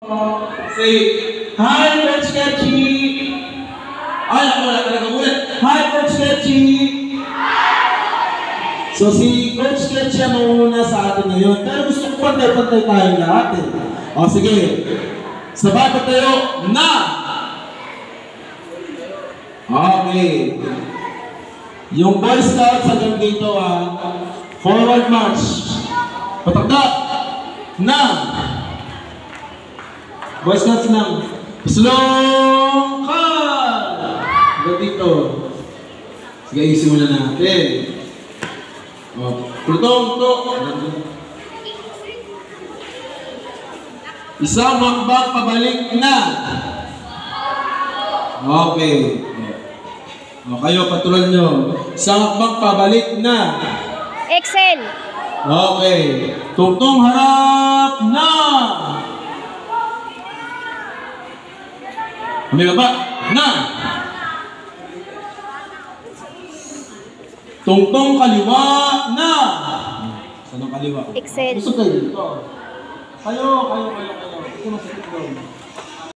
Say, hi, Coach Ketchy! Ay, ako wala talaga ulit. Hi, Coach Ketchy! So, si Coach Ketchy ang muna sa atin ngayon. Pero gusto ko pantay-pantay tayong lahat eh. O, sige. Sabay pa tayo na! Okay. Yung Boy Scouts hanggang dito forward march. Patakda! Na! Boy Scouts ng Slong Call! Hanggang dito. Sige, isimulan natin. Plutong, to. Isang makbak pabalik na. Okay. Kayo, patuloy nyo. Isang makbak pabalik na. Excel. Okay. Tungtong harap na. Kami ba? Na. Tungtong kaliwa na. Saan ang kaliwa? Excel. Gusto kayo dito. Kayo. Ito na sa tiklo.